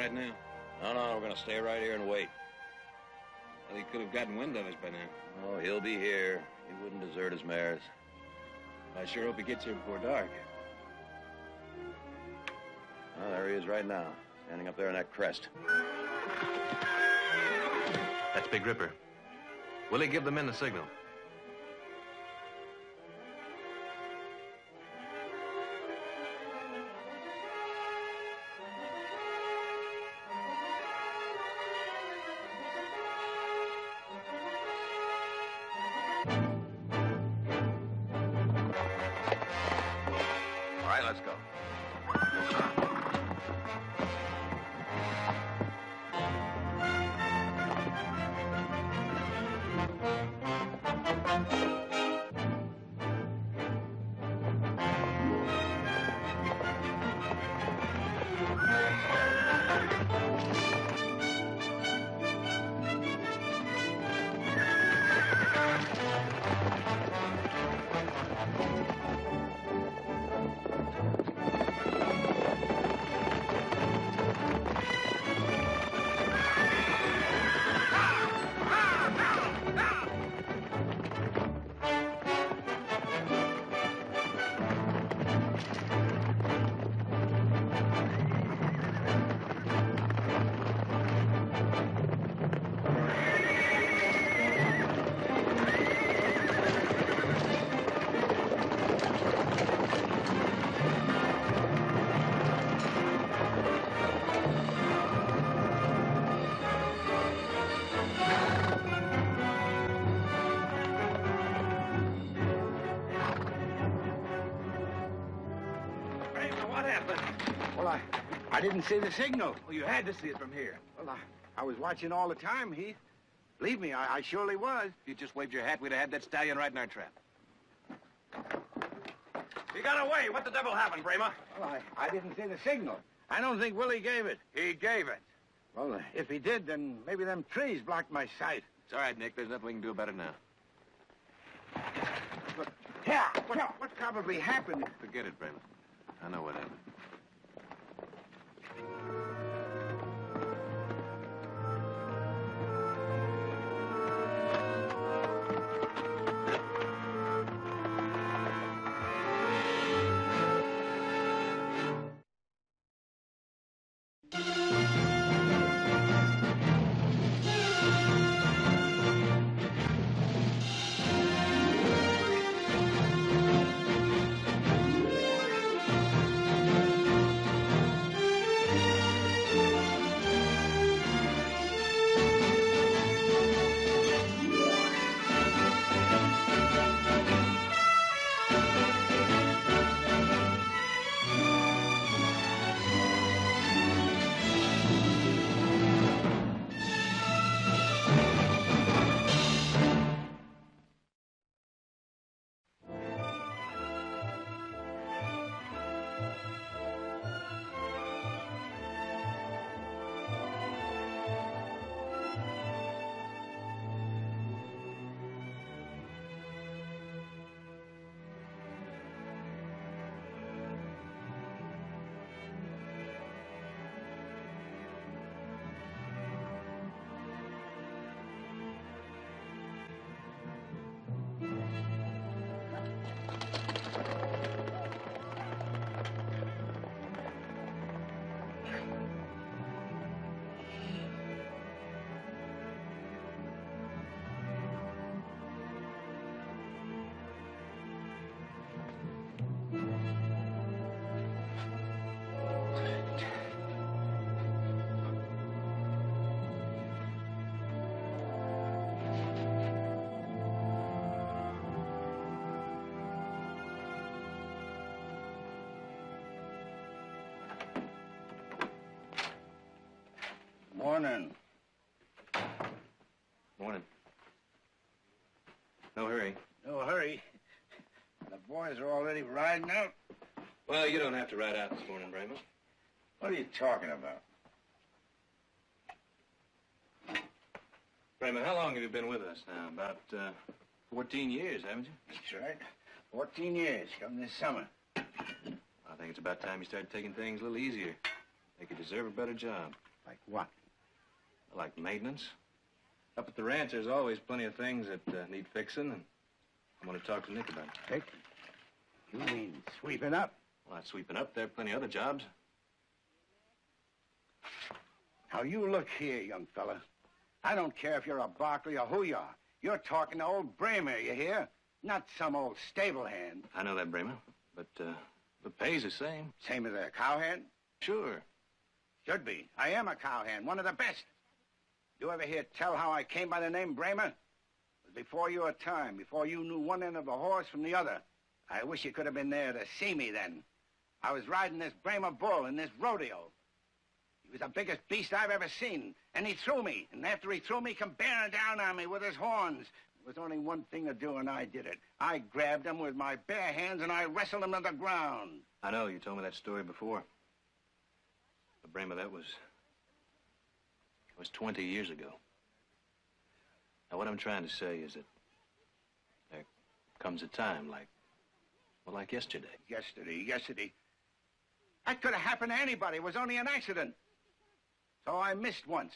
right now? No, we're gonna stay right here and wait. Well, he could have gotten wind of us by now. Oh, he'll be here. He wouldn't desert his mares. I sure hope he gets here before dark. Oh, there he is right now, standing up there on that crest. That's Big Ripper. Willie, give the men the signal. All right, let's go. I didn't see the signal. Well, you had to see it from here. Well, I was watching all the time, Heath. Believe me, I surely was. If you just waved your hat, we'd have had that stallion right in our trap. He got away. What the devil happened, Bramer? Well, I didn't see the signal. I don't think Willie gave it. He gave it. Well, if he did, then maybe them trees blocked my sight. It's all right, Nick. There's nothing we can do about it now. But, yeah, what probably happened? Forget it, Bramer. I know what happened. Morning. Morning. No hurry. No hurry. The boys are already riding out. Well, you don't have to ride out this morning, Bramer. What are you talking about? Bramer, how long have you been with us now? About 14 years, haven't you? That's right. 14 years, come this summer. I think it's about time you started taking things a little easier. Think you deserve a better job. Like what? Like maintenance. Up at the ranch, there's always plenty of things that need fixing, and I'm going to talk to Nick about it. Fixing? You mean sweeping up? Well, not sweeping up. There are plenty of other jobs. Now, you look here, young fella. I don't care if you're a Barkley or who you are. You're talking to old Bramer, you hear? Not some old stable hand. I know that, Bramer, but the pay's the same. Same as a cowhand? Sure. Should be. I am a cowhand, one of the best. You ever hear tell how I came by the name Bramer? It was before your time, before you knew one end of a horse from the other. I wish you could have been there to see me then. I was riding this Bramer bull in this rodeo. He was the biggest beast I've ever seen, and he threw me. And after he threw me, he come bearing down on me with his horns. There was only one thing to do, and I did it. I grabbed him with my bare hands, and I wrestled him to the ground. I know, you told me that story before. But, Bramer, that was 20 years ago. Now, what I'm trying to say is that there comes a time like yesterday. Yesterday. That could have happened to anybody. It was only an accident. So I missed once.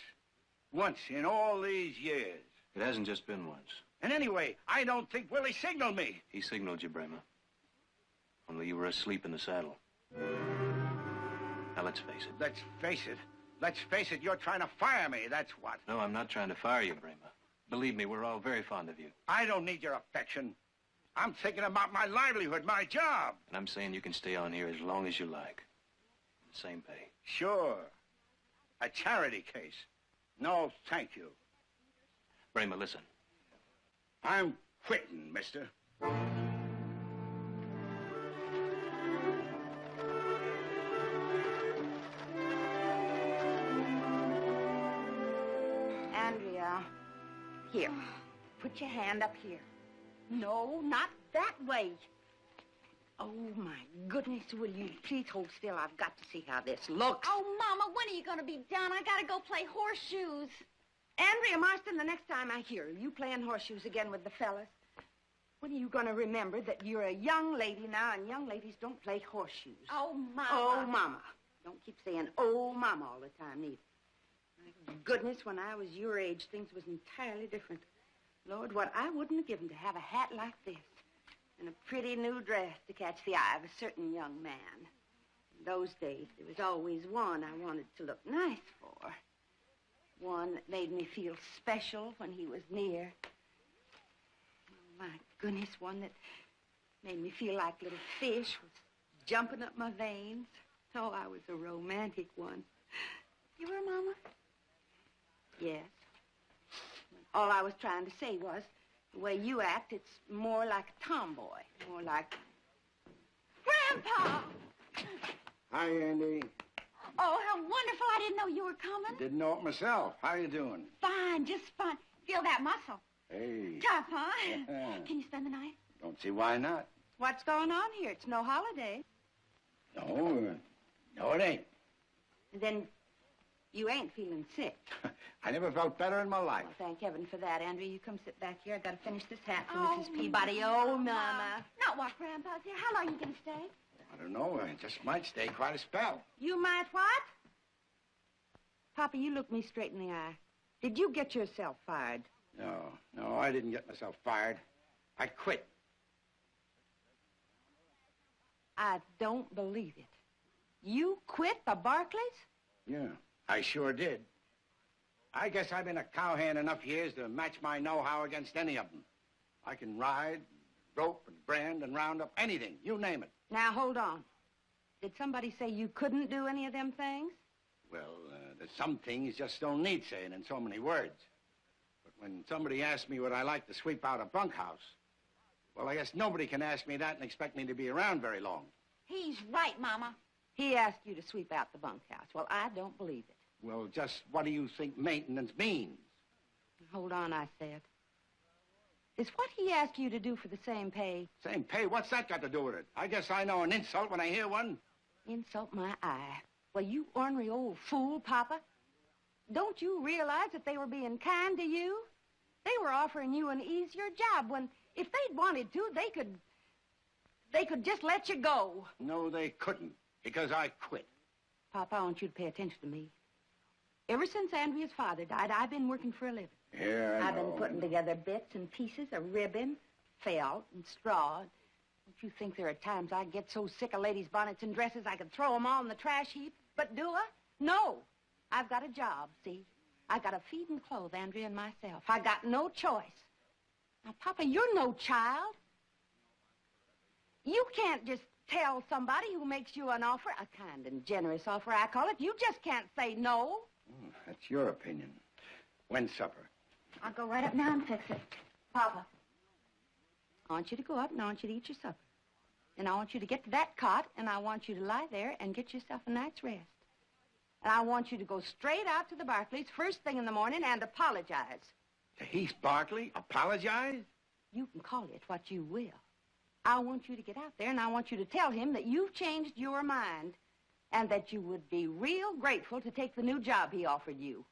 Once in all these years. It hasn't just been once. And anyway, I don't think Willie signaled me. He signaled you, Bramer. Only you were asleep in the saddle. Now, let's face it. Let's face it, you're trying to fire me, that's what. No, I'm not trying to fire you, Bramer. Believe me, we're all very fond of you. I don't need your affection. I'm thinking about my livelihood, my job. And I'm saying you can stay on here as long as you like. The same pay. Sure. A charity case. No, thank you. Bramer, listen. I'm quitting, mister. Andrea, here. Put your hand up here. No, not that way. Oh, my goodness, will you please hold still? I've got to see how this looks. Oh, Mama, when are you going to be done? I got to go play horseshoes. Andrea Marston, the next time I hear you playing horseshoes again with the fellas, when are you going to remember that you're a young lady now, and young ladies don't play horseshoes? Oh, Mama. Oh, Mama. Don't keep saying, oh, Mama, all the time, either. My goodness, when I was your age, things was entirely different. Lord, what I wouldn't have given to have a hat like this and a pretty new dress to catch the eye of a certain young man. In those days, there was always one I wanted to look nice for. One that made me feel special when he was near. Oh, my goodness, one that made me feel like little fish was jumping up my veins. Oh, I was a romantic one. You were, Mama? Yes. All I was trying to say was, the way you act, it's more like a tomboy. More like... Grandpa! Hi, Andy. Oh, how wonderful. I didn't know you were coming. Didn't know it myself. How you doing? Fine, just fine. Feel that muscle. Hey. Tough, huh? Yeah. Can you spend the night? Don't see why not. What's going on here? It's no holiday. No, it ain't. Then you ain't feeling sick. I never felt better in my life. Well, thank heaven for that, Andrea. You come sit back here. I got to finish this hat for Oh, Mrs. Peabody. Oh, Mama. Not what Grandpa's here. How long are you going to stay? I don't know. I just might stay quite a spell. You might what? Papa, you look me straight in the eye. Did you get yourself fired? No, I didn't get myself fired. I quit. I don't believe it. You quit the Barclays? Yeah, I sure did. I guess I've been a cowhand enough years to match my know-how against any of them. I can ride, rope, and brand, and round up anything. You name it. Now, hold on. Did somebody say you couldn't do any of them things? Well, there's some things just don't need saying in so many words. But when somebody asks me would I like to sweep out a bunkhouse, well, I guess nobody can ask me that and expect me to be around very long. He's right, Mama. He asked you to sweep out the bunkhouse. Well, I don't believe it. Well, just what do you think maintenance means? Hold on, I said. Is what he asked you to do for the same pay? Same pay? What's that got to do with it? I guess I know an insult when I hear one. Insult my eye. Well, you ornery old fool, Papa. Don't you realize that they were being kind to you? They were offering you an easier job when, if they'd wanted to, they could just let you go. No, they couldn't, because I quit. Papa, I want you to pay attention to me. Ever since Andrea's father died, I've been working for a living. Yeah, I've been putting together bits and pieces of ribbon, felt, and straw. Don't you think there are times I get so sick of ladies' bonnets and dresses I could throw them all in the trash heap? But do I? No. I've got a job, see? I got to feed and clothe Andrea and myself. I got no choice. Now, Papa, you're no child. You can't just tell somebody who makes you an offer, a kind and generous offer, I call it. You just can't say no. That's your opinion. When's supper? I'll go right up now and fix it. Papa, I want you to go up and I want you to eat your supper. And I want you to get to that cot and I want you to lie there and get yourself a night's rest. And I want you to go straight out to the Barclays first thing in the morning and apologize. To Heath Barkley? Apologize? You can call it what you will. I want you to get out there and I want you to tell him that you've changed your mind and that you would be real grateful to take the new job he offered you.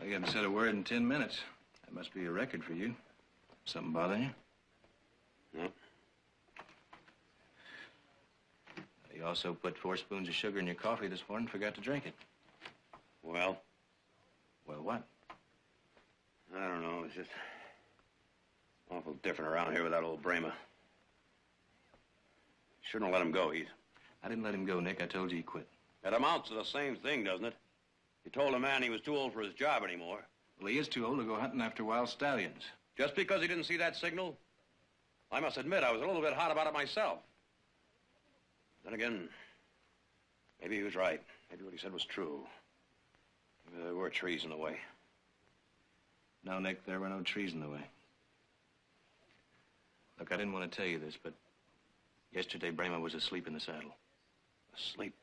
You haven't said a word in 10 minutes. That must be a record for you. Something bothering you? No. You also put 4 spoons of sugar in your coffee this morning and forgot to drink it. Well? Well, what? I don't know. It's just awful different around here with that old Bramer. Shouldn't have let him go, Heath. I didn't let him go, Nick. I told you he quit. It amounts to the same thing, doesn't it? You told a man he was too old for his job anymore. Well, he is too old to go hunting after wild stallions. Just because he didn't see that signal? I must admit, I was a little bit hot about it myself. Then again, maybe he was right. Maybe what he said was true. Maybe there were trees in the way. No, Nick, there were no trees in the way. Look, I didn't want to tell you this, but yesterday Bramer was asleep in the saddle. Asleep?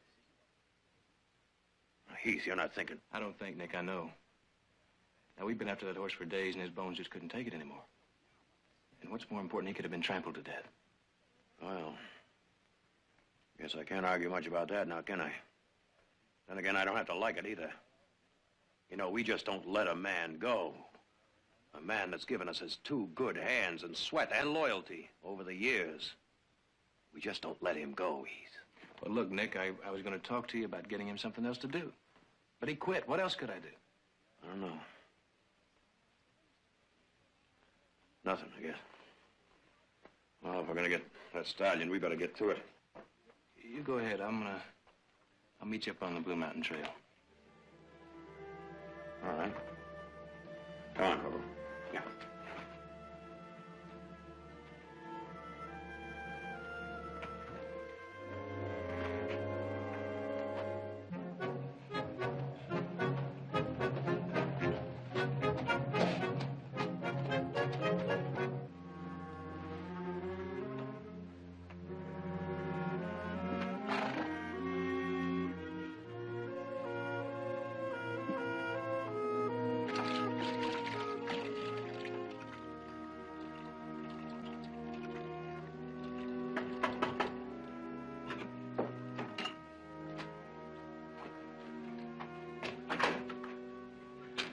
Heath, you're not thinking. I don't think, Nick, I know. Now, we've been after that horse for days, and his bones just couldn't take it anymore. And what's more important, he could have been trampled to death. Well, guess I can't argue much about that now, can I? Then again, I don't have to like it either. You know, we just don't let a man go. A man that's given us his 2 good hands and sweat and loyalty over the years. We just don't let him go, Heath. Well, look, Nick, I was going to talk to you about getting him something else to do. But he quit. What else could I do? I don't know. Nothing, I guess. Well, if we're going to get that stallion, we better get to it. You go ahead. I'll meet you up on the Blue Mountain Trail. All right. Come on, Bobo. Yeah.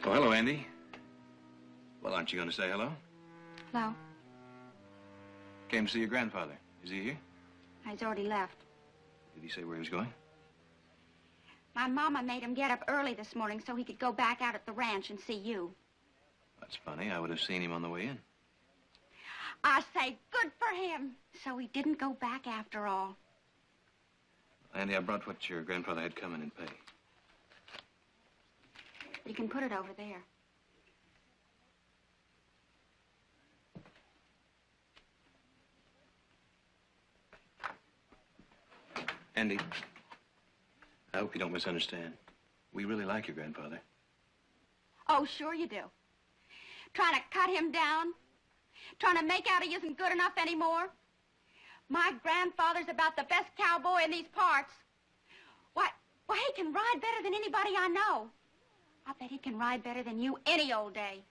Oh, hello, Andy. Well, aren't you going to say hello? No, Came to see your grandfather. Is he here? he's already left. Did he say where he was going? My mama made him get up early this morning so he could go back out at the ranch and see you. That's funny. I would have seen him on the way in. I say, good for him. So he didn't go back after all. Andy, I brought what your grandfather had come in and pay. You can put it over there. Andy, I hope you don't misunderstand. We really like your grandfather. Oh, sure you do. Trying to cut him down? Trying to make out he isn't good enough anymore? My grandfather's about the best cowboy in these parts. Why, he can ride better than anybody I know. I bet he can ride better than you any old day.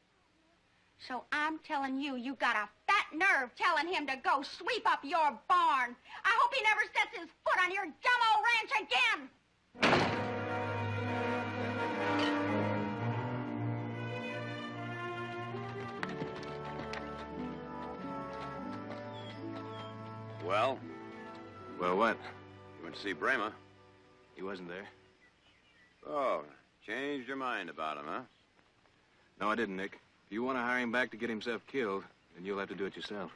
So I'm telling you, you got a fat nerve telling him to go sweep up your barn. I hope he never sets his foot on your dumb old ranch again. Well? Well, what? You went to see Brema. He wasn't there. Oh, changed your mind about him, huh? No, I didn't, Nick. If you want to hire him back to get himself killed, then you'll have to do it yourself.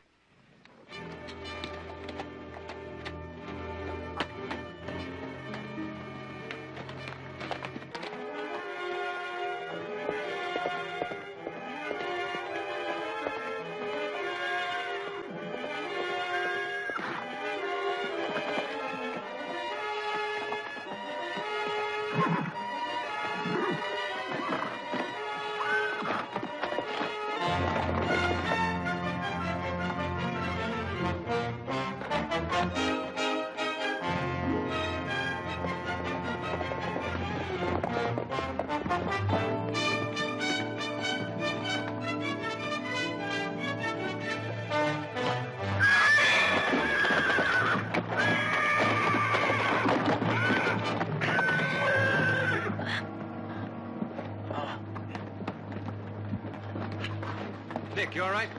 Nick, you all right?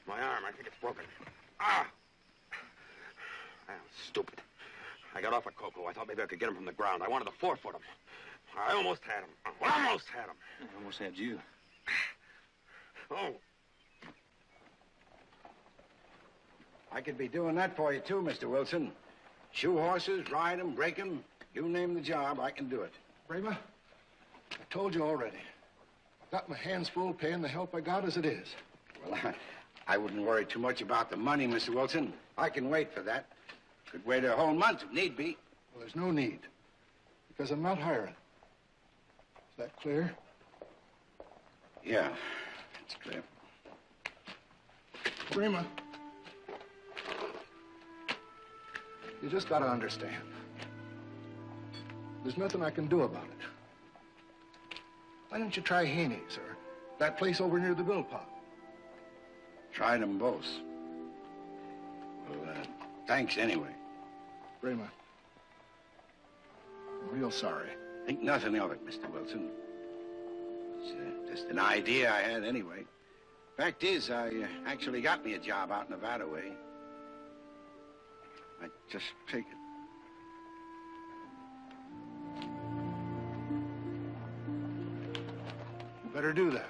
My arm, I think it's broken. Ah! I'm stupid. I got off a Coco. I thought maybe I could get him from the ground. I wanted to 4-foot him. I almost had him. Almost had him. I almost had you. Oh. I could be doing that for you, too, Mr. Wilson. Shoe horses, ride them, break them. You name the job, I can do it. Brema, I told you already. I've got my hands full paying the help I got as it is. Well, I wouldn't worry too much about the money, Mr. Wilson. I can wait for that. Could wait a whole month if need be. Well, there's no need, because I'm not hiring. Is that clear? Yeah, it's clear. Brema, you just got to understand. There's nothing I can do about it. Why don't you try Haney's or that place over near the Bill Pot? Tried them both. Well, thanks anyway. Brema, I'm real sorry. Think nothing of it, Mr. Wilson. It's just an idea I had anyway. Fact is, I actually got me a job out Nevada way. I just figured. Better do that.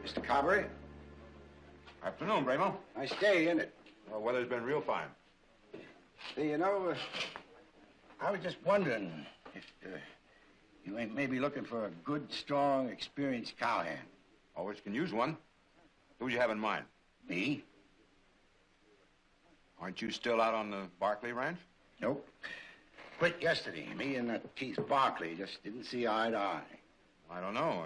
Mr. Carberry? Afternoon, Bremo. Nice day, isn't it? Well, weather's been real fine. See, you know, I was just wondering if you ain't maybe looking for a good, strong, experienced cowhand. Always can use one. Who'd you have in mind? Me? Aren't you still out on the Barkley Ranch? Nope. Quit yesterday. Me and that Keith Barkley just didn't see eye to eye. I don't know.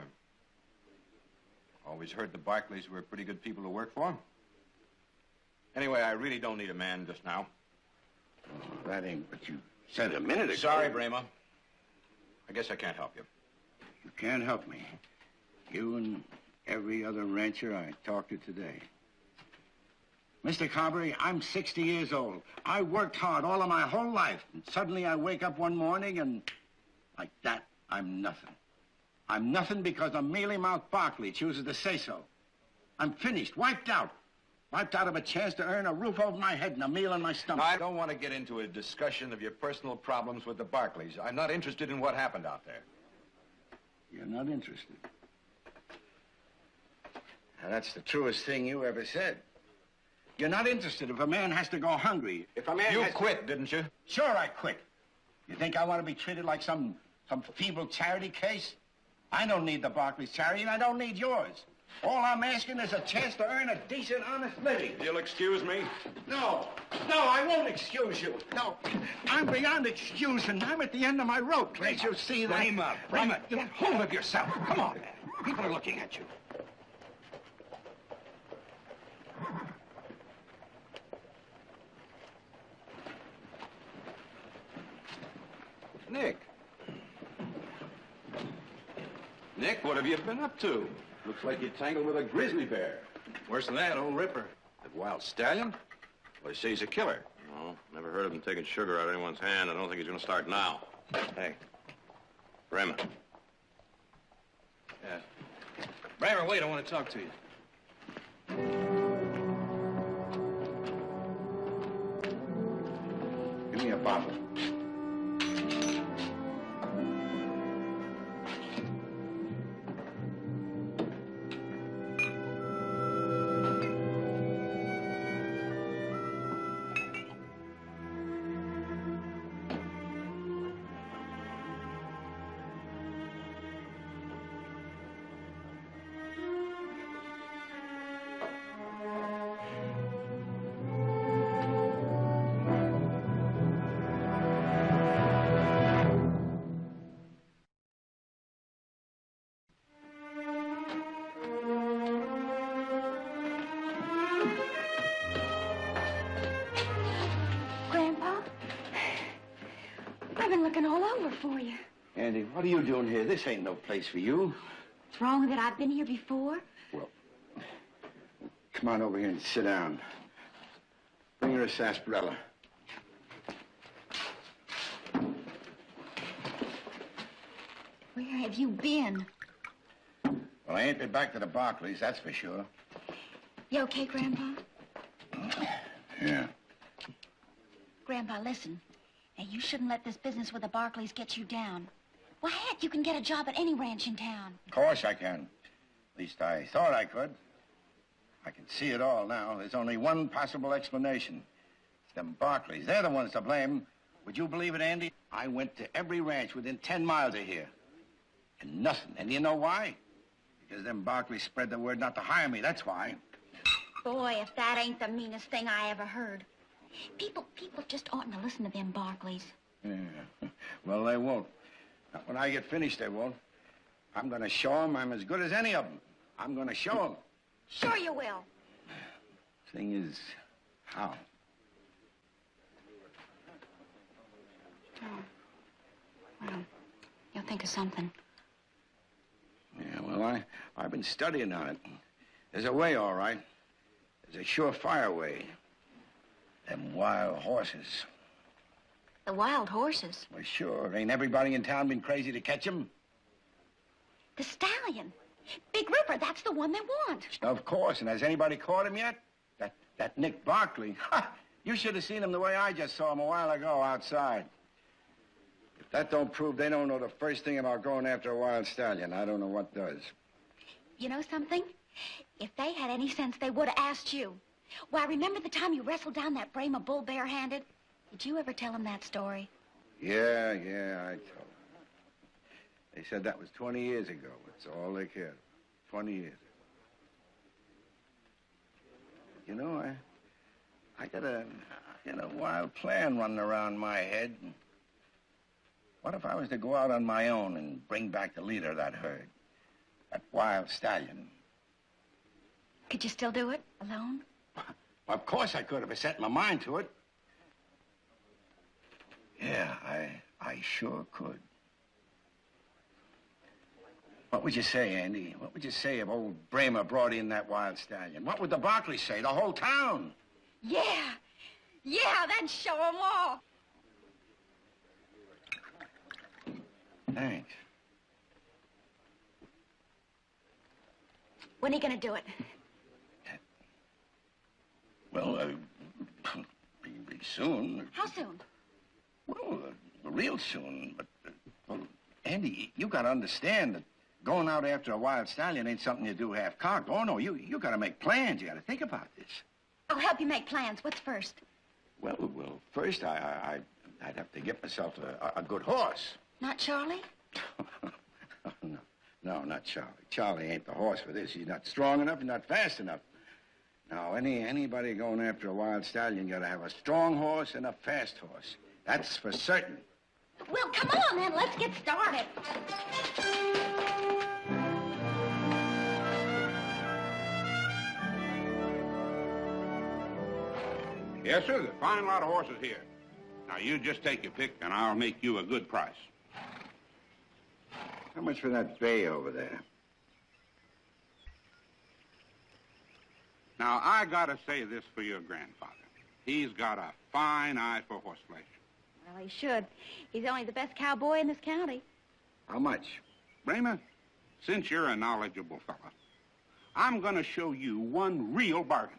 I always heard the Barkleys were pretty good people to work for. Anyway, I really don't need a man just now. Oh, that ain't what you said a minute ago. Sorry, Brema. I guess I can't help you. You can't help me. You and every other rancher I talked to today. Mr. Carberry, I'm 60 years old. I worked hard all of my whole life, and suddenly I wake up one morning and, like that, I'm nothing. I'm nothing because a mealy-mouthed Barkley chooses to say so. I'm finished, wiped out. Wiped out of a chance to earn a roof over my head and a meal in my stomach. I don't want to get into a discussion of your personal problems with the Barkleys. I'm not interested in what happened out there. You're not interested. Now, that's the truest thing you ever said. You're not interested if a man has to go hungry. If a man You quit, didn't you? Sure I quit. You think I want to be treated like some feeble charity case? I don't need the Barclays charity, and I don't need yours. All I'm asking is a chance to earn a decent, honest living. You'll excuse me? No, I won't excuse you. No, I'm beyond excusing. I'm at the end of my rope. Can't you see that? Brema, get hold of yourself. Come on, man. People are looking at you. Nick. Nick, what have you been up to? Looks like you tangled with a grizzly bear. Worse than that, old Ripper. That wild stallion? Well, they say he's a killer. No, never heard of him taking sugar out of anyone's hand. I don't think he's going to start now. Hey, Bremer. Yeah. Bremer, wait, I want to talk to you. Give me a bottle. Looking all over for you. Andy, what are you doing here? This ain't no place for you. What's wrong that I've been here before? Well, come on over here and sit down. Bring her a sarsaparilla. Where have you been? Well, I ain't been back to the Barclays, that's for sure. You okay, Grandpa? Yeah. Grandpa, listen. Now, you shouldn't let this business with the Barclays get you down. Why, heck, you can get a job at any ranch in town. Of course I can. At least I thought I could. I can see it all now. There's only one possible explanation. It's them Barclays. They're the ones to blame. Would you believe it, Andy? I went to every ranch within 10 miles of here. And nothing. And you know why? Because them Barclays spread the word not to hire me. That's why. Boy, if that ain't the meanest thing I ever heard. People just oughtn't to listen to them Barclays. Yeah. Well, they won't. Not when I get finished, they won't. I'm going to show them I'm as good as any of them. I'm going to show them. Sure you will. Thing is, how? Oh. Well, you'll think of something. Yeah, well, I've been studying on it. There's a way, all right. There's a surefire way. Them wild horses. The wild horses? Well, sure. Ain't everybody in town been crazy to catch 'em? The Stallion. Big Ripper, that's the one they want. Of course. And has anybody caught him yet? That Nick Barkley. Ha! You should have seen him the way I just saw him a while ago outside. If that don't prove they don't know the first thing about going after a wild stallion, I don't know what does. You know something? If they had any sense, they would have asked you. Why, remember the time you wrestled down that Brahma bull barehanded? Did you ever tell them that story? Yeah, I told them. They said that was 20 years ago. That's all they cared. 20 years. You know, I got a wild plan running around my head. What if I was to go out on my own and bring back the leader of that herd? That wild stallion. Could you still do it, alone? Well, of course I could if I set my mind to it. Yeah, I sure could. What would you say, Andy? What would you say if old Brahma brought in that wild stallion? What would the Barclays say? The whole town? Yeah, that'd show them all. Thanks. When are you going to do it? Well, be soon. How soon? Well, real soon. But, well, Andy, you got to understand that going out after a wild stallion ain't something you do half-cocked. Oh, no, you got to make plans. You got to think about this. I'll help you make plans. What's first? Well, first I'd have to get myself a good horse. Not Charlie? No, not Charlie. Charlie ain't the horse for this. He's not strong enough and not fast enough. Now, anybody going after a wild stallion got to have a strong horse and a fast horse. That's for certain. Well, come on, then. Let's get started. Yes, sir. There's a fine lot of horses here. Now, you just take your pick, and I'll make you a good price. How much for that bay over there? Now, I gotta say this for your grandfather. He's got a fine eye for horseflesh. Well, he should. He's only the best cowboy in this county. How much? Bramer, since you're a knowledgeable fella, I'm gonna show you one real bargain.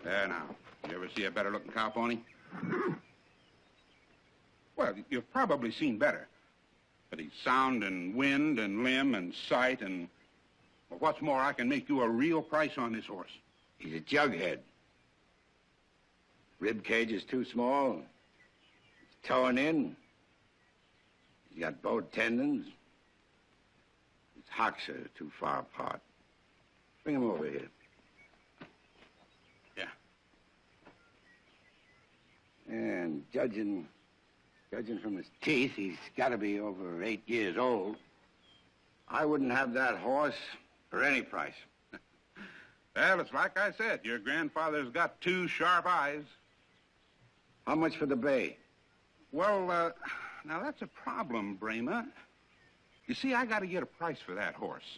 There now. You ever see a better-looking cow pony? Well, you've probably seen better. But he's sound in wind and limb and sight and... Well, what's more, I can make you a real price on this horse. He's a jughead. Rib cage is too small. It's torn in. He's got bowed tendons. His hocks are too far apart. Bring him over here. Yeah. And judging from his teeth, he's got to be over 8 years old. I wouldn't have that horse for any price. Well, it's like I said. Your grandfather's got 2 sharp eyes. How much for the bay? Well, now that's a problem, Bramer. You see, I got to get a price for that horse.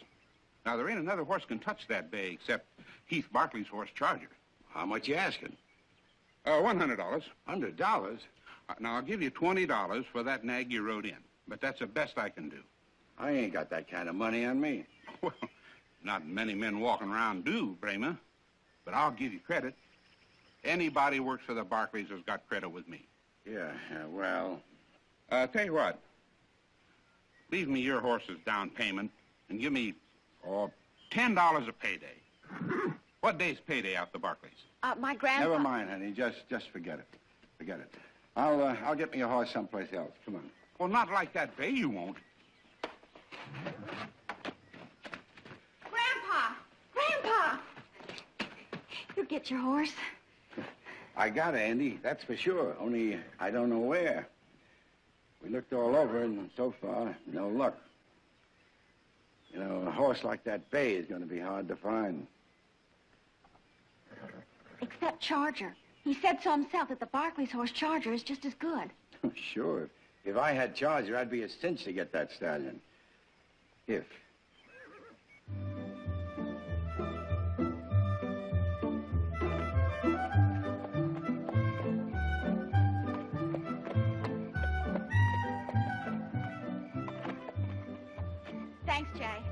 Now, there ain't another horse can touch that bay except Heath Barkley's horse, Charger. How much you asking? $100. $100? Now, I'll give you $20 for that nag you rode in. But that's the best I can do. I ain't got that kind of money on me. Well, not many men walking around do, Bramer. But I'll give you credit. Anybody who works for the Barkleys has got credit with me. Yeah, well... Tell you what. Leave me your horse's down payment and give me, $10 a payday. What day's payday out the Barkleys? My grandpa... Never mind, honey. Just forget it. Forget it. I'll get me a horse someplace else. Come on. Well, not like that bay, you won't. Grandpa! You get your horse. I got it, Andy. That's for sure. Only I don't know where. We looked all over, and so far, no luck. You know, a horse like that bay is going to be hard to find. Except Charger. He said so himself that the Barkleys' horse Charger is just as good. Sure. If I had Charger, I'd be a cinch to get that stallion. If. Thanks, Jay.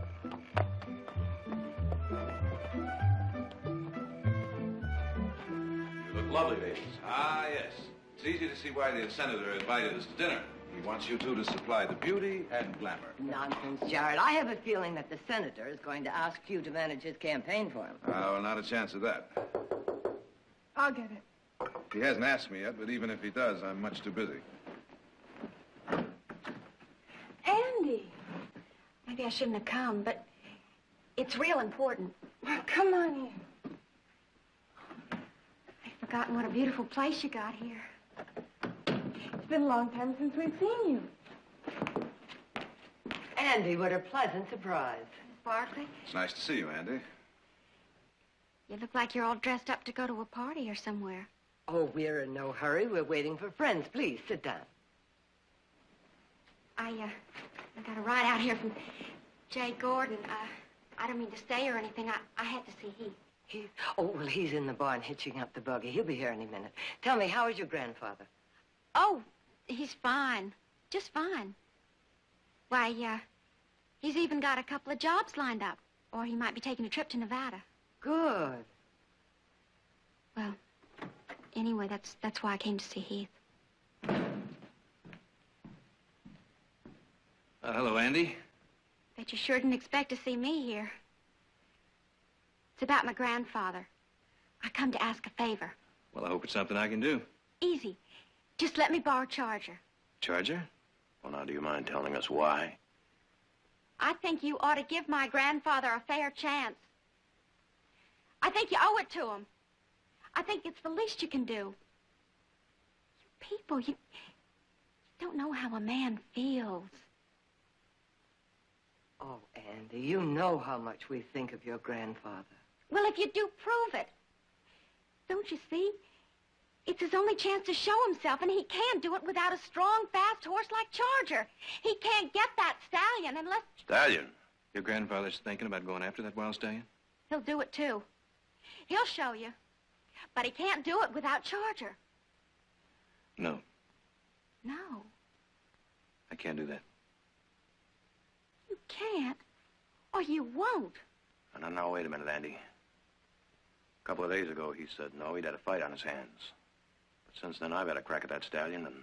You look lovely, ladies. Ah, yes. It's easy to see why the senator invited us to dinner. He wants you two to supply the beauty and glamour. Nonsense, Jared. I have a feeling that the senator is going to ask you to manage his campaign for him. Well, not a chance of that. I'll get it. He hasn't asked me yet, but even if he does, I'm much too busy. Andy! Maybe I shouldn't have come, but it's real important. Come on in. I've forgotten what a beautiful place you got here. It's been a long time since we've seen you. Andy, what a pleasant surprise. Miss Barkley, It's nice to see you, Andy. you look like you're all dressed up to go to a party or somewhere. Oh, we're in no hurry. We're waiting for friends. Please, sit down. I got a ride out here from Jay Gordon. I don't mean to stay or anything. I had to see Heath. Well, he's in the barn hitching up the buggy. He'll be here any minute. Tell me, how is your grandfather? Oh, he's fine. Just fine. Why, he's even got a couple of jobs lined up. Or he might be taking a trip to Nevada. Good. Well, anyway, that's why I came to see Heath. Hello, Andy. Bet you sure didn't expect to see me here. It's about my grandfather. I come to ask a favor. Well, I hope it's something I can do. Easy. Just let me borrow Charger. Charger? Well, now, do you mind telling us why? I think you ought to give my grandfather a fair chance. I think you owe it to him. I think it's the least you can do. You people, you don't know how a man feels. Oh, Andy, you know how much we think of your grandfather. Well, if you do, prove it. Don't you see? It's his only chance to show himself, and he can't do it without a strong, fast horse like Charger. He can't get that stallion unless... Stallion? Your grandfather's thinking about going after that wild stallion? He'll do it, too. He'll show you. But he can't do it without Charger. No, No, I can't do that. you can't, or you won't. No, wait a minute, Andy. A couple of days ago, he said no, he'd had a fight on his hands. But since then, I've had a crack at that stallion, and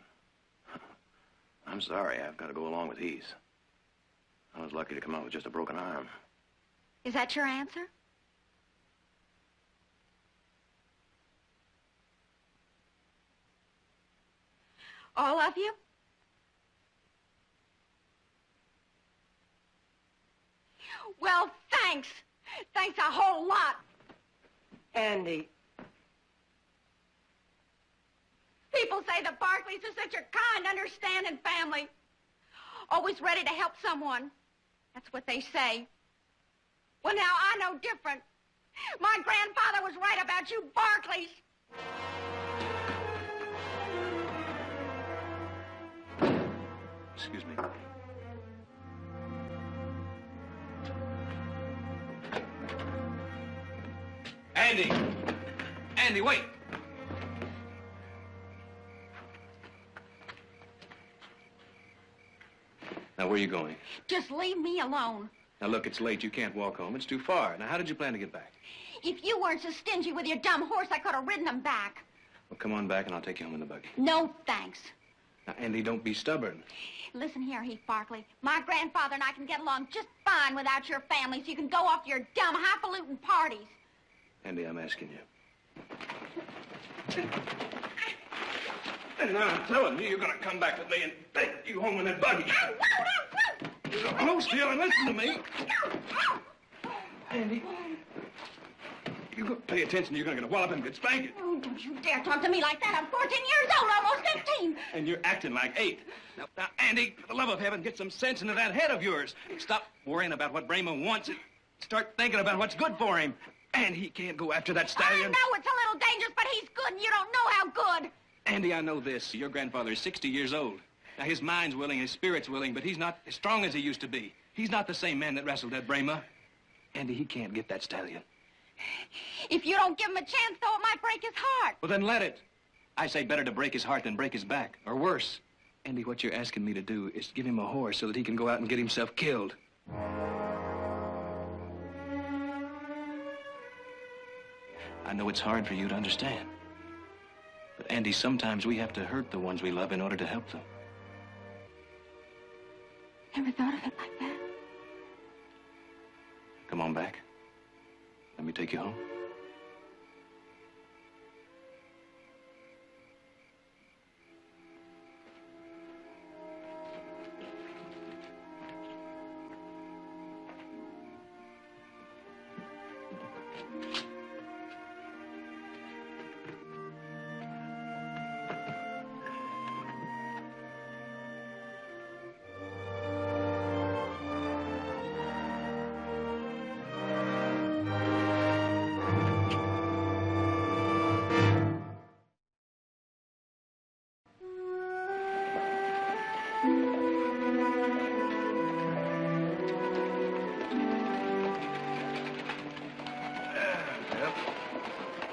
I'm sorry, I've got to go along with Heath. I was lucky to come out with just a broken arm. Is that your answer? All of you? Well, thanks. Thanks a whole lot. Andy. People say the Barclays are such a kind, understanding family. Always ready to help someone. That's what they say. Well, now, I know different. My grandfather was right about you Barclays. Excuse me. Andy! Andy, wait! Now, where are you going? Just leave me alone. Now, look, it's late. You can't walk home. It's too far. Now, how did you plan to get back? If you weren't so stingy with your dumb horse, I could have ridden him back. Well, come on back, and I'll take you home in the buggy. No, thanks. Now, Andy, don't be stubborn. Listen here, Heath Barkley. My grandfather and I can get along just fine without your family, so you can go off to your dumb, highfalutin parties. Andy, I'm asking you. And now I'm telling you, you're going to come back with me and take you home in that buggy. Hold still and listen to me. Andy, you're going to pay attention. You're going to get a wallop and get spanked. Oh, don't you dare talk to me like that. I'm 14 years old, almost 15. And you're acting like 8. Now, Andy, for the love of heaven, get some sense into that head of yours. Stop worrying about what Brayman wants and start thinking about what's good for him. And he can't go after that stallion. I know it's a little dangerous, but he's good, and you don't know how good. Andy, I know this. Your grandfather is 60 years old. Now, his mind's willing, his spirit's willing, but he's not as strong as he used to be. He's not the same man that wrestled at Brayma. Andy, he can't get that stallion. If you don't give him a chance, though, it might break his heart. Well, then let it. I say better to break his heart than break his back, or worse. Andy, what you're asking me to do is to give him a horse so that he can go out and get himself killed. I know it's hard for you to understand. But, Andy, sometimes we have to hurt the ones we love in order to help them. Never thought of it like that. Come on back. Let me take you home.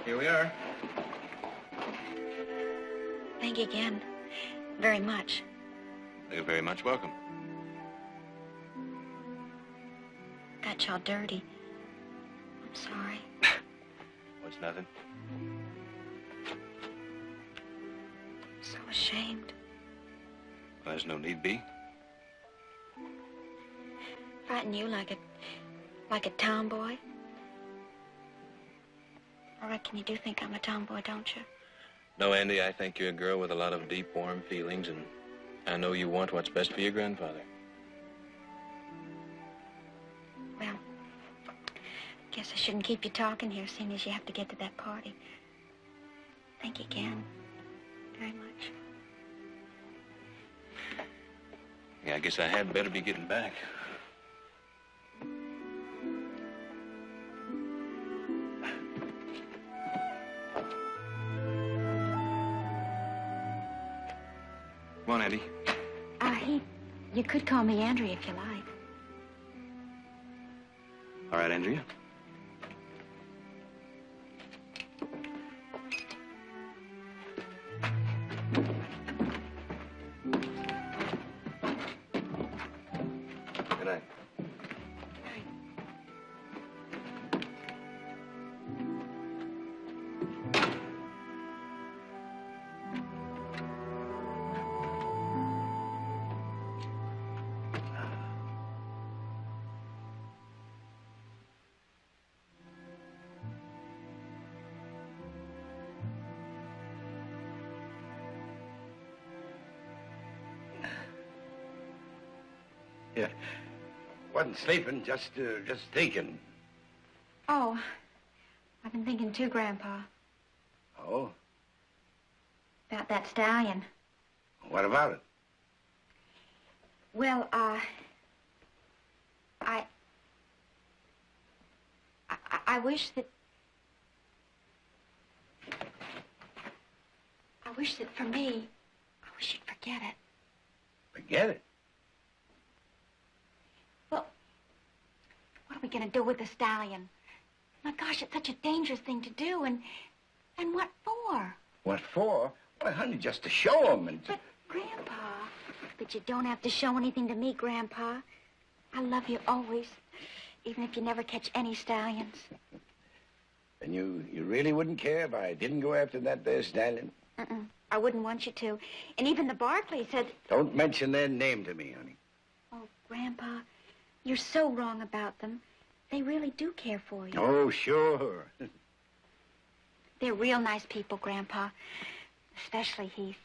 Here we are. Thank you again. Very much. You're very much welcome. Got y'all dirty. I'm sorry. What's nothing? I'm so ashamed. Well, there's no need be. Frighten you like a tomboy? I reckon you do think I'm a tomboy, don't you? No, Andy, I think you're a girl with a lot of deep, warm feelings, and I know you want what's best for your grandfather. Well, guess I shouldn't keep you talking here, seeing as you have to get to that party. Thank you again. Very much. Yeah, I guess I had better be getting back. Come on, Andy. You could call me Andrea if you like. All right, Andrea. Good night. Yeah. Wasn't sleeping, just thinking. Oh, I've been thinking too, Grandpa. Oh? About that stallion. What about it? Well, I wish that... I wish that for me, I wish you'd forget it. Forget it? Well, what are we going to do with the stallion? My gosh, it's such a dangerous thing to do, and what for? What for? Well, honey, just to show him and... But, Grandpa... But you don't have to show anything to me, Grandpa. I love you always, even if you never catch any stallions. And you really wouldn't care if I didn't go after that there stallion? I wouldn't want you to. And even the Barclay said... Don't mention their name to me, honey. Oh, Grandpa, you're so wrong about them. They really do care for you. Oh, sure. They're real nice people, Grandpa. Especially Heath.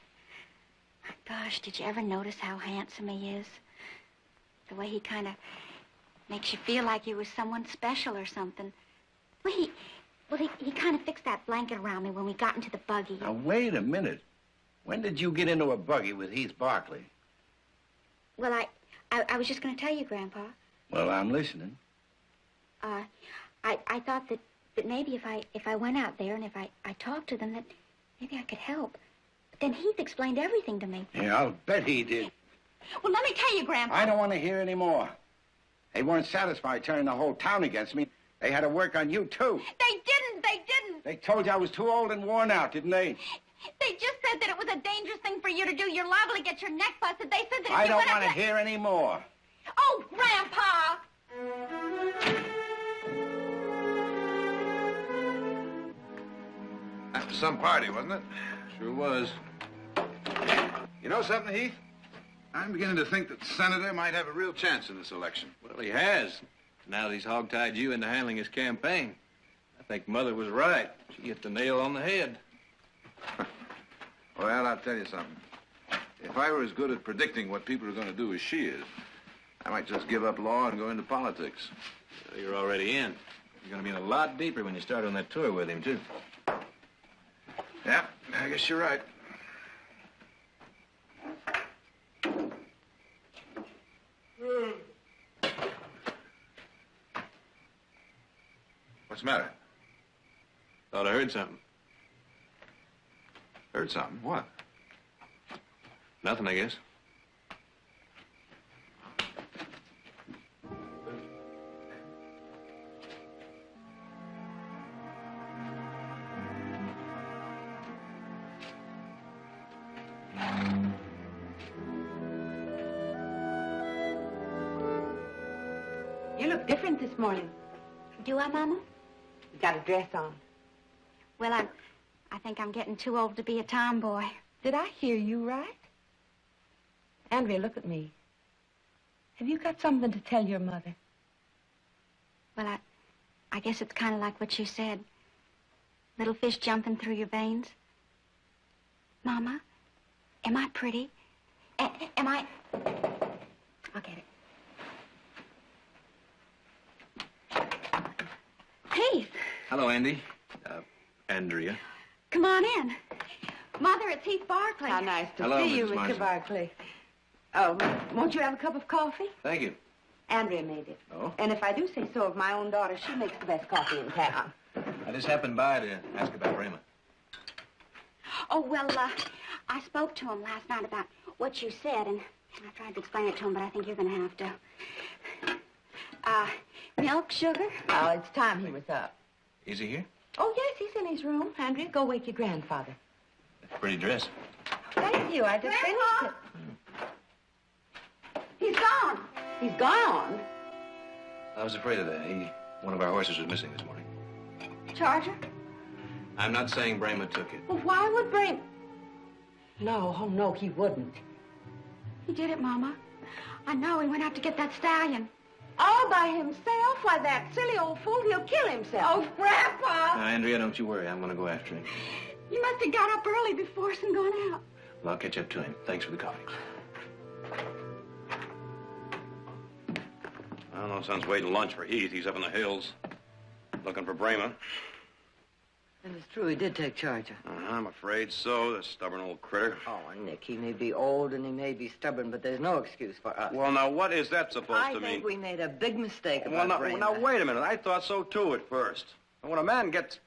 Gosh, did you ever notice how handsome he is? The way he kind of makes you feel like you was someone special or something. Well, he kind of fixed that blanket around me when we got into the buggy. Now, wait a minute. When did you get into a buggy with Heath Barclay? Well, I was just going to tell you, Grandpa. Well, I'm listening. I thought that maybe if I went out there and if I talked to them, that maybe I could help. But then Heath explained everything to me. Yeah, I'll bet he did. Well, let me tell you, Grandpa. I don't want to hear any more. They weren't satisfied turning the whole town against me. They had to work on you, too. They didn't. They told you I was too old and worn out, didn't they? They just said that it was a dangerous thing for you to do. You're liable to get your neck busted. They said that if I you don't went want to up there... hear any more. Oh, Grandpa! That was some party, wasn't it? Sure was. You know something, Heath? I'm beginning to think that the senator might have a real chance in this election. Well, he has. Now that he's hog-tied you into handling his campaign. I think Mother was right. She hit the nail on the head. Well, I'll tell you something. If I were as good at predicting what people are going to do as she is, I might just give up law and go into politics. Well, you're already in. You're going to be in a lot deeper when you start on that tour with him, too. Yeah, I guess you're right. What's the matter? Thought I heard something. Heard something? What? Nothing, I guess. You look different this morning. Do I, Mama? You got a dress on. Well, I think I'm getting too old to be a tomboy. Did I hear you right? Andrea, look at me. Have you got something to tell your mother? Well, I guess it's kind of like what you said. Little fish jumping through your veins? Mama, am I pretty? Am I... I'll get it. Heath. Hello, Andy. Andrea. Come on in. Mother, it's Heath Barkley. How nice to Hello, see you, Mrs. Mr. Marsden. Barkley. Oh, won't you have a cup of coffee? Thank you. Andrea made it. Oh? And if I do say so of my own daughter, she makes the best coffee in town. I just happened by to ask about Brema. Oh, well, I spoke to him last night about what you said, and I tried to explain it to him, but I think you're going to have to. Milk, sugar? Oh, it's time he was up. Is he here? Oh, yes, he's in his room. Andrea, go wake your grandfather. Pretty dress. Thank you. I just finished it. He's gone. He's gone. I was afraid of that. One of our horses was missing this morning. Charger? I'm not saying Brema took it. Well, why would Brema... No, oh, no, he wouldn't. He did it, Mama. I know. He went out to get that stallion. All by himself? Why, that silly old fool, he'll kill himself. Oh, Grandpa! Now, Andrea, don't you worry. I'm going to go after him. You must have got up early before us and gone out. Well, I'll catch up to him. Thanks for the coffee. I don't know, son's waiting lunch for Heath. He's up in the hills, looking for Brema. And it's true, he did take Charger. I'm afraid so, the stubborn old critter. Oh, Nick, he may be old and he may be stubborn, but there's no excuse for us. Well, now, what is that supposed to I mean? think we made a big mistake Well, about now, Brema. now, wait a minute. I thought so, too, at first. When a man gets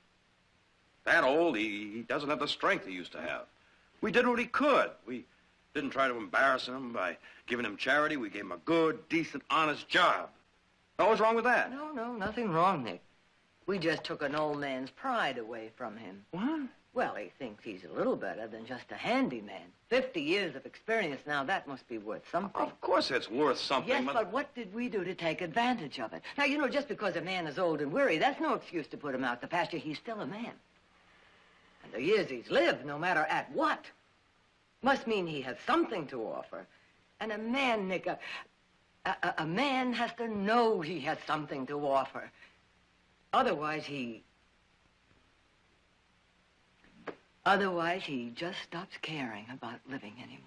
that old, he doesn't have the strength he used to have. We did what he could. We didn't try to embarrass him by giving him charity. We gave him a good, decent, honest job. Now, what's wrong with that? No, nothing wrong, Nick. We just took an old man's pride away from him. What? Well, he thinks he's a little better than just a handyman. 50 years of experience now, that must be worth something. Of course it's worth something. Yes, but what did we do to take advantage of it? Now, you know, just because a man is old and weary, that's no excuse to put him out to pasture. He's still a man. And the years he's lived, no matter at what, must mean he has something to offer. And a man, Nick, a man has to know he has something to offer. Otherwise, he just stops caring about living anymore.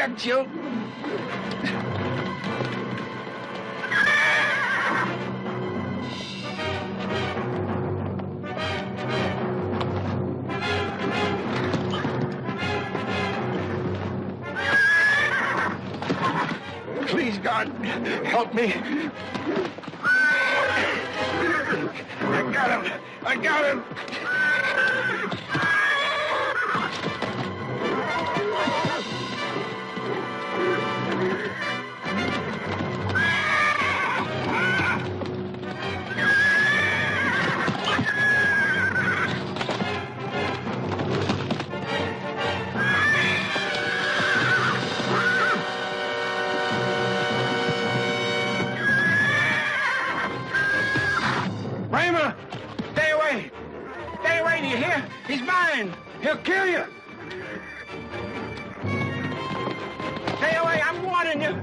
get you. Please, God, help me. I got him. I got him. Stay away! Stay away, do you hear? He's mine! He'll kill you! Stay away, I'm warning you!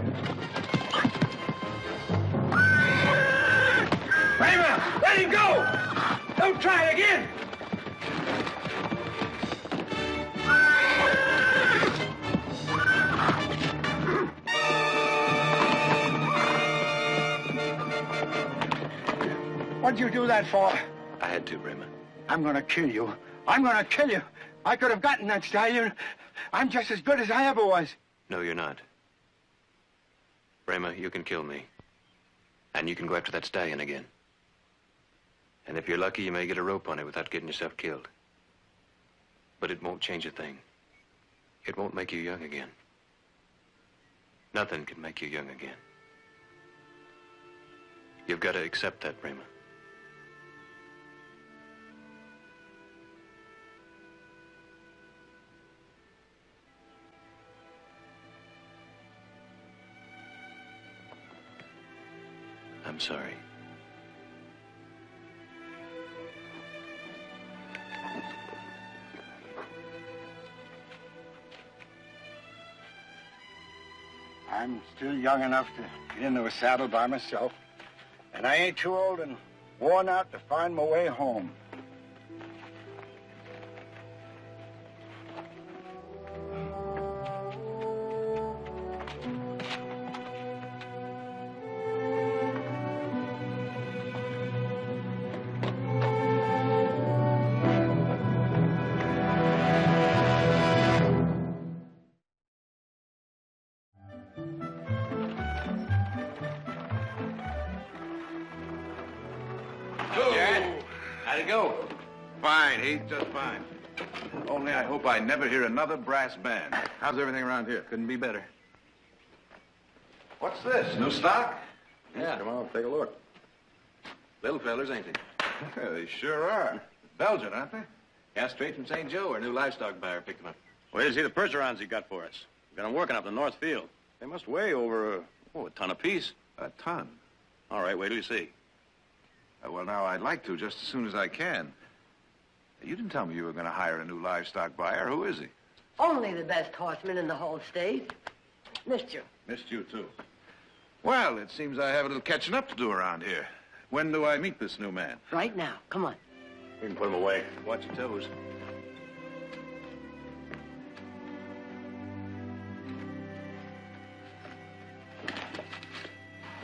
Kramer, let him go! Don't try again! What'd you do that for? I had to, Raymond. I'm gonna kill you. I'm gonna kill you. I could have gotten that stallion. I'm just as good as I ever was. No, you're not. Raymond, you can kill me. And you can go after that stallion again. And if you're lucky, you may get a rope on it without getting yourself killed. But it won't change a thing. It won't make you young again. Nothing can make you young again. You've got to accept that, Raymond. I'm sorry. I'm still young enough to get into a saddle by myself. And I ain't too old and worn out to find my way home. How'd it go? Fine, Heath, just fine. Only I hope I never hear another brass band. How's everything around here? Couldn't be better. What's this, new stock? Yeah, come on, take a look. Little fellers, ain't they? Yeah, they sure are. Belgian, aren't they? Yeah, straight from St. Joe. Our new livestock buyer picked them up. Wait to see the Percherons he got for us. Got them working up the North Field. They must weigh over a ton apiece. A ton. All right, wait till you see. Well, now, I'd like to just as soon as I can. You didn't tell me you were going to hire a new livestock buyer. Who is he? Only the best horseman in the whole state. Missed you. Missed you, too. Well, it seems I have a little catching up to do around here. When do I meet this new man? Right now. Come on. You can put him away. Watch your toes.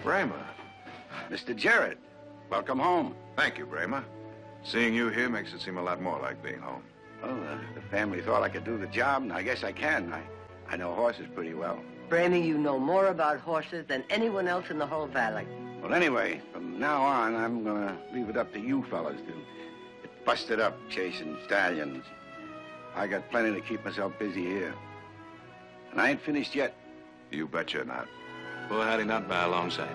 Brahma. Mr. Gerard, welcome home. Thank you, Brahma. Seeing you here makes it seem a lot more like being home. Well, the family thought I could do the job, and I guess I can. I know horses pretty well. Brahmy, you know more about horses than anyone else in the whole valley. Well, anyway, from now on, I'm going to leave it up to you fellas to get busted up chasing stallions. I got plenty to keep myself busy here. And I ain't finished yet. You bet you're not. Well, how'd he not by a long sight?